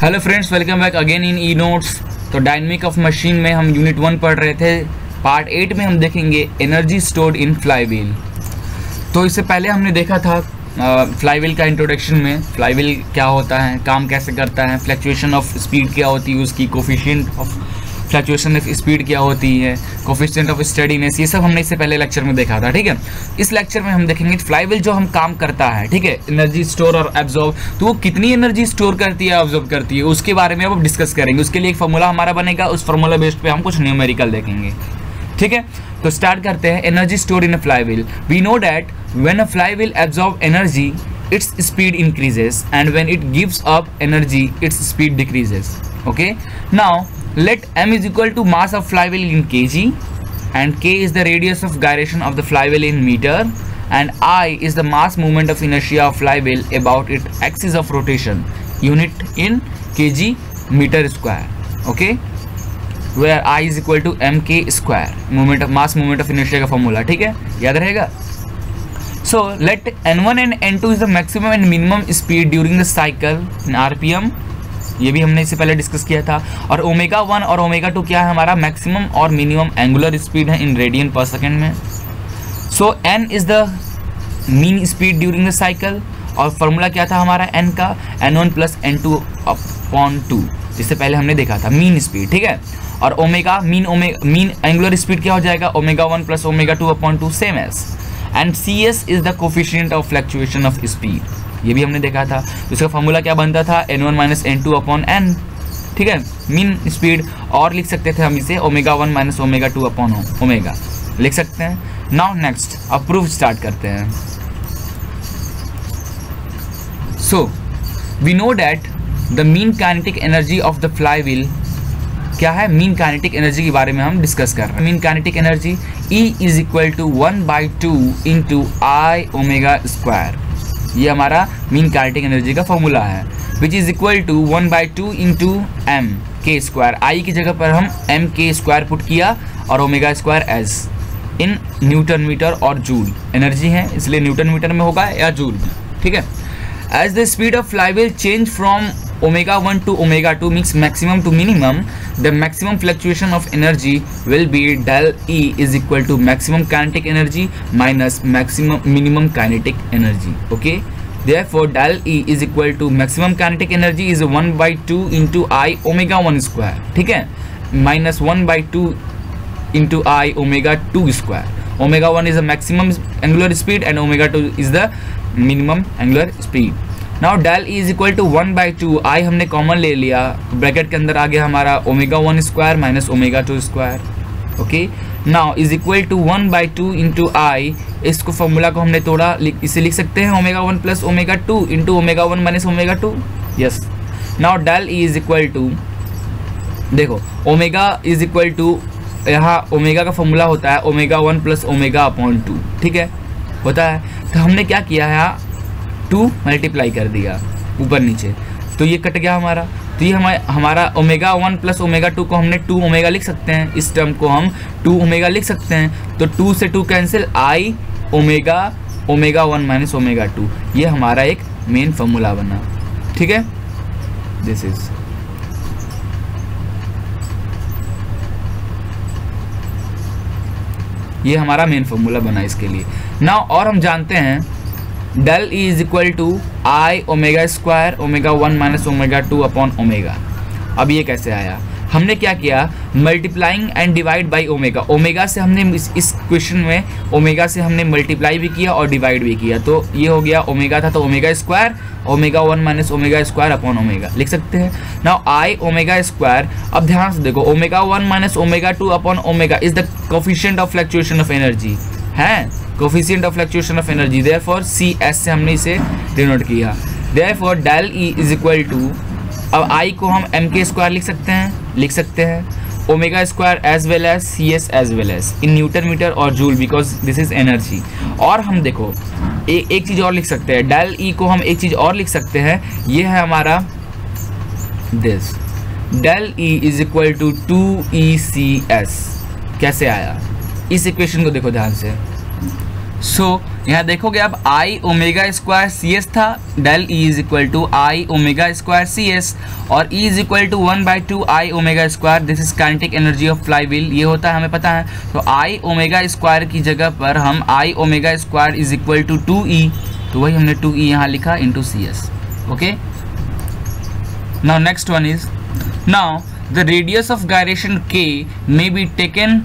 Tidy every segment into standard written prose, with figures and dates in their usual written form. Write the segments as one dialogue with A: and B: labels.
A: Hello friends, welcome back again in e notes. तो dynamic of machine में हम unit 1 पढ़ रहे थे। पार्ट 8 में हम देखेंगे एनर्जी स्टोर्ड इन फ्लाईव्हील। तो इससे पहले हमने देखा था फ्लाईव्हील का इंट्रोडक्शन में फ्लाईव्हील क्या होता है, काम कैसे करता है, फ्लक्चुएशन ऑफ स्पीड क्या होती है, उसकी coefficient of fluctuation of speed क्या होती है, कोफिशिएंट ऑफ स्टेडीनेस, ये सब हमने इससे पहले लेक्चर में देखा था। ठीक है, इस लेक्चर में हम देखेंगे फ्लाईव्हील जो हम काम करता है, ठीक है, एनर्जी स्टोर और एब्जॉर्ब, तो वो कितनी एनर्जी स्टोर करती है, ऑब्जॉर्ब करती है, उसके बारे में अब डिस्कस करेंगे। उसके लिए एक फॉर्मूला हमारा बनेगा, उस फॉर्मूला बेस्ड पे हम कुछ न्यूमेरिकल देखेंगे। ठीक है, तो स्टार्ट करते हैं। Energy store in a flywheel. We know that when a flywheel absorb energy its speed increases, and when it gives up energy its speed decreases. Okay, now let m is equal to mass of flywheel in kg, and k is the radius of gyration of the flywheel in meter, and I is the mass moment of inertia of flywheel about its axis of rotation, unit in kg meter square. Okay, where I is equal to mk square, moment of mass moment of inertia का formula। ठीक है, याद रहेगा। So let n1 and n2 is the maximum and minimum speed during the cycle in rpm, ये भी हमने इससे पहले डिस्कस किया था। और ओमेगा 1 और ओमेगा 2 क्या है, हमारा मैक्सिमम और मिनिमम एंगुलर स्पीड है इन रेडियन पर सेकेंड में। सो n is the mean speed during the cycle, और फॉर्मूला क्या था हमारा n का, n1 प्लस n2 अपॉन 2, जिससे पहले हमने देखा था मीन स्पीड। ठीक है, और ओमेगा मीन एंगुलर स्पीड क्या हो जाएगा, omega 1 plus omega 2 upon 2 same S, and cs is the coefficient of fluctuation of speed, ये भी हमने देखा था। इसका फॉर्मूला क्या बनता था, n1 minus n2 upon n। ठीक है, मीन स्पीड, और लिख सकते थे हम इसे omega 1 minus omega 2 upon omega लिख सकते हैं। नाउ नेक्स्ट अब प्रूफ स्टार्ट करते हैं। So we know that the mean kinetic energy of the flywheel क्या है, मीन काइनेटिक एनर्जी के बारे में हम डिस्कस कर रहे हैं। Mean kinetic energy E is equal to 1/2 into I omega square, ये हमारा मीन काइनेटिक एनर्जी का फॉर्मूला है, which is equal to 1/2 into m k square. I की जगह पर हम एम के स्क्वायर पुट किया और ओमेगा स्क्वायर एस इन न्यूटन मीटर और जूल, एनर्जी है इसलिए न्यूटन मीटर में होगा या जूल में। ठीक है, as the speed of flywheel change from omega 1 to omega 2 means maximum to minimum, the maximum fluctuation of energy will be del E is equal to maximum kinetic energy minus minimum kinetic energy. Okay, therefore del E is equal to maximum kinetic energy is 1/2 into I omega 1 square, ठीक है, minus 1/2 into I omega 2 square. Omega 1 is the maximum angular speed and omega 2 is the minimum angular speed. Now del E is equal to 1/2, I हमने common ले लिया, bracket के अंदर आ गया हमारा omega 1 square minus omega 2 square. Okay, now is equal to 1/2 into I, इसको formula को हमने तोड़ा, इसे लिख सकते हैं omega 1 plus omega 2 into omega 1 minus omega 2। Yes, now del E is equal to, देखो ओमेगा इज इक्वल टू, यहाँ ओमेगा का फॉर्मूला होता है ओमेगा 1 प्लस ओमेगा अपॉन 2, ठीक है, होता है। तो हमने क्या किया है, 2 मल्टीप्लाई कर दिया ऊपर नीचे, तो ये कट गया हमारा। तो ये हमारा ओमेगा 1 प्लस ओमेगा 2 को हमने 2 ओमेगा लिख सकते हैं, इस टर्म को हम 2 ओमेगा लिख सकते हैं। तो 2 से 2 कैंसिल, आई ओमेगा 1 माइनस ओमेगा 2, ये हमारा एक मेन फॉर्मूला बना। ठीक है, दिस इज ये हमारा मेन फॉर्मूला बना इसके लिए। नाउ और हम जानते हैं del E is equal to I omega square omega 1 minus omega 2 upon omega. अब ये कैसे आया, हमने क्या किया, multiplying and divide by omega. Omega से हमने इस क्वेश्चन में ओमेगा से हमने मल्टीप्लाई भी किया और डिवाइड भी किया, तो ये हो गया ओमेगा था तो omega square omega 1 minus omega square upon omega लिख सकते हैं। नाउ आई ओमेगा स्क्वायर, अब ध्यान से देखो omega 1 minus omega 2 upon omega is the coefficient of fluctuation of energy है, coefficient of fluctuation of energy, therefore C S से हमने इसे डिनोट किया। Therefore del E is equal to, अब आई को हम एम के स्क्वायर लिख सकते हैं omega square as well as C S as well as in newton metre और joule, because this is energy. और हम देखो एक चीज़ और लिख सकते हैं, डेल ई को हम एक चीज़ और लिख सकते हैं, ये है हमारा this del E is equal to 2 E C S. कैसे आया, इस इक्वेशन को देखो ध्यान से, सो यहाँ देखोगे अब I omega square C S था, del E is equal to I omega square C S, और E is equal to 1/2 I omega square, this is kinetic energy of flywheel, ये होता है हमें पता है। तो आई ओमेगा स्क्वायर की जगह पर हम I omega square is equal to 2e, तो वही हमने 2e यहाँ लिखा into C S. Okay, now next one is, now the radius of gyration k may be taken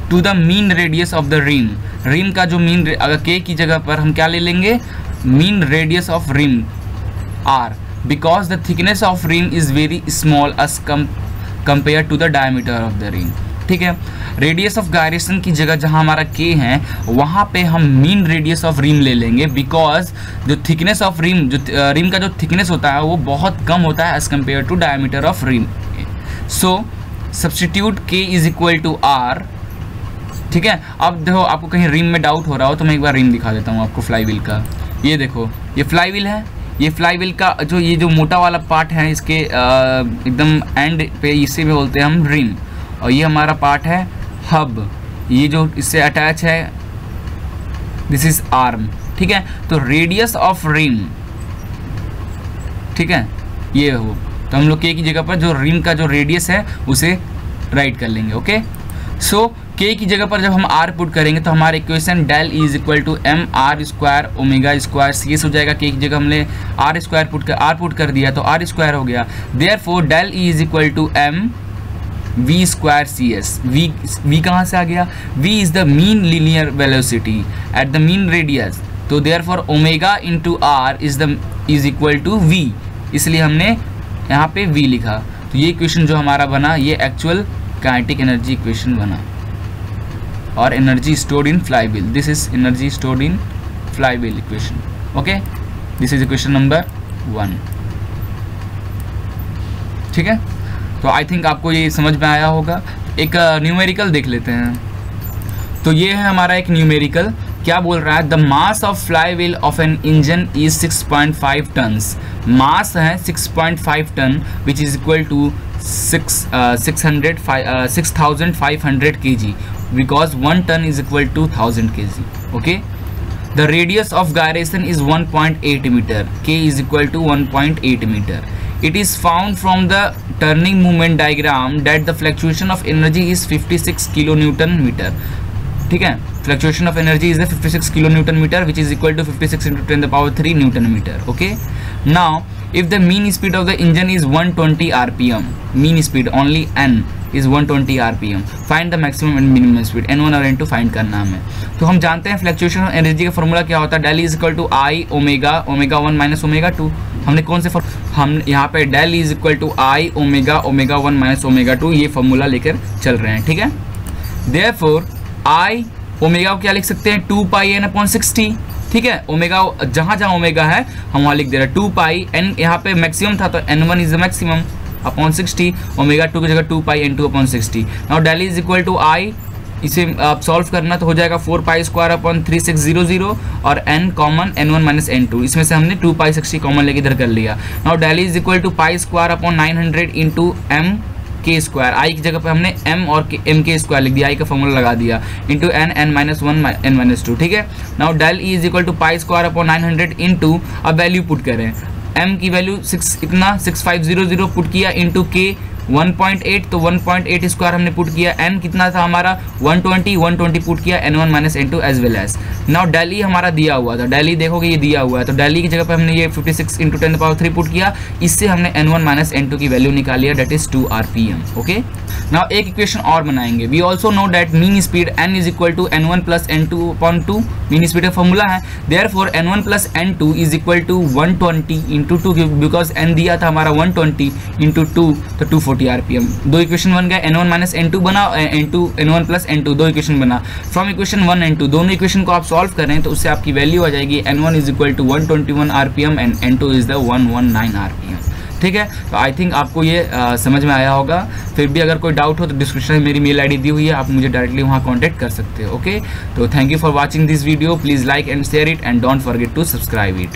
A: to the mean radius of the rim, rim का जो mean, अगर k की जगह पर हम क्या ले लेंगे, mean radius of rim r, because the thickness of rim is very small as compare to the diameter of the rim. ठीक है, रेडियस ऑफ गायरेशन की जगह जहां हमारा k है वहां पे हम मीन रेडियस ऑफ रिम ले लेंगे, बिकॉज जो थिकनेस ऑफ रिम, जो रिम का जो थिकनेस होता है वो बहुत कम होता है as compare to diameter of rim. So substitute k is equal to r। ठीक है, अब देखो आपको कहीं रिम में डाउट हो रहा हो तो मैं एक बार रिम दिखा देता हूँ आपको फ्लाई व्हील का। ये देखो, ये फ्लाई व्हील है, ये फ्लाई व्हील का जो ये जो मोटा वाला पार्ट है इसके एकदम एंड पे, इसे भी बोलते हैं हम रिम, और ये हमारा पार्ट है हब, ये जो इससे अटैच है दिस इज आर्म। ठीक है, तो रेडियस ऑफ रिम, ठीक है, ये हो, तो हम लोग के की जगह पर जो रिम का जो रेडियस है उसे राइट कर लेंगे। ओके, सो k की जगह पर जब हम r पुट करेंगे तो हमारा equation del E is equal to m r square omega square C S हो जाएगा। k की जगह हमने r स्क्वायर पुट कर दिया तो r स्क्वायर हो गया। Therefore del E is equal to M V square C S. V कहाँ से आ गया, v is the mean linear velocity at the mean radius, तो therefore omega into r is equal to v, इसलिए हमने यहाँ पे v लिखा। तो ये इक्वेशन जो हमारा बना ये एक्चुअल काइनेटिक एनर्जी इक्वेशन बना, और energy stored in fly wheel, this is energy stored in fly wheel equation. Okay, this is equation number 1। ठीक है, तो आई थिंक आपको ये समझ में आया होगा। एक न्यूमेरिकल देख लेते हैं। तो ये है हमारा एक न्यूमेरिकल, क्या बोल रहा है, the mass of flywheel of an engine is 6.5 tons. Mass है 6.5 ton which is equal to 6500 kg, because 1 ton is equal to 1000 kg. Okay, the radius of gyration is 1.8 meter, k is equal to 1.8 meter. It is found from the turning movement diagram that the fluctuation of energy is 56 kilonewton meter. ठीक है, fluctuation of energy is the 56 kilonewton meter which is equal to 56 into 10 the power 3 newton meter. Okay, now if the mean speed of the engine is 120 rpm, mean speed only n is 120 rpm, find the maximum and minimum speed, n1 और n2 find करना हमें। तो हम जानते हैं fluctuation of energy का formula क्या होता है, del is equal to I omega 1 minus omega 2। हमने कौन से हम यहाँ पे del is equal to I omega 1 minus omega 2 ये फॉर्मूला लेकर चल रहे हैं। ठीक है, देयरफॉर आई ओमेगा को क्या लिख सकते हैं, 2 पाई n अपॉन 60। ठीक है, ओमेगा जहाँ जहाँ ओमेगा है हम वहाँ लिख दे रहे हैं 2 पाई n, यहाँ पे मैक्सिमम था तो n1 is the maximum upon 60, omega 2 की जगह 2 pi n2 upon 60। Now del is equal to I, इसे आप सॉल्व करना तो हो जाएगा 4 पाई स्क्वायर अपॉन 3600 और n common n1 minus n2, इसमें से हमने 2 पाई 60 कॉमन लेके इधर कर लिया। Now del is equal to pi square upon 900 into m k square, I की जगह पे हमने m और m के स्क्वायर लिख दिया, आई का फॉर्मूला लगा दिया, into n minus 1 n minus 2। ठीक है, now del E is equal to pi square upon 900 into, अब वैल्यू पुट करें, m की वैल्यू 6500 पुट किया इंटू k 1.8, तो 1.8 स्क्वायर हमने पुट किया, n कितना था हमारा 120 पुट किया n1 minus n2 as well as. Now del E हमारा दिया हुआ था, डेली देखोगे ये दिया हुआ है, तो डेली की जगह पे हमने ये 56 इंटू 10 पावर 3 पुट किया, इससे हमने n1 माइनस n2 की वैल्यू निकाली है, that is 2 rpm। Okay, now एक इक्वेशन और बनाएंगे। We also know that mean speed n is equal to n1 plus n2 upon 2, mean speed का फॉर्मूला है, therefore n1 plus n2 is equal to 120 into 2, because n दिया था हमारा 120 into 2 तो 240 rpm। दो इक्वेशन बन गए, n1 माइनस n2 बना, n1 प्लस n2, दो इक्वेशन बना। फ्रॉम इक्वेशन 1 and 2 दोनों इक्वेशन को आप सॉल्व करें तो उससे आपकी वैल्यू आ जाएगी n1 is equal to 121 rpm and n2 is the 119 rpm। ठीक है, तो आई थिंक आपको ये समझ में आया होगा। फिर भी अगर कोई डाउट हो तो डिस्क्रिप्शन में मेरी मेल आईडी दी हुई है, आप मुझे डायरेक्टली वहाँ कॉन्टैक्ट कर सकते हो। ओके, तो thank you for watching this video, please like and share it and don't forget to subscribe it.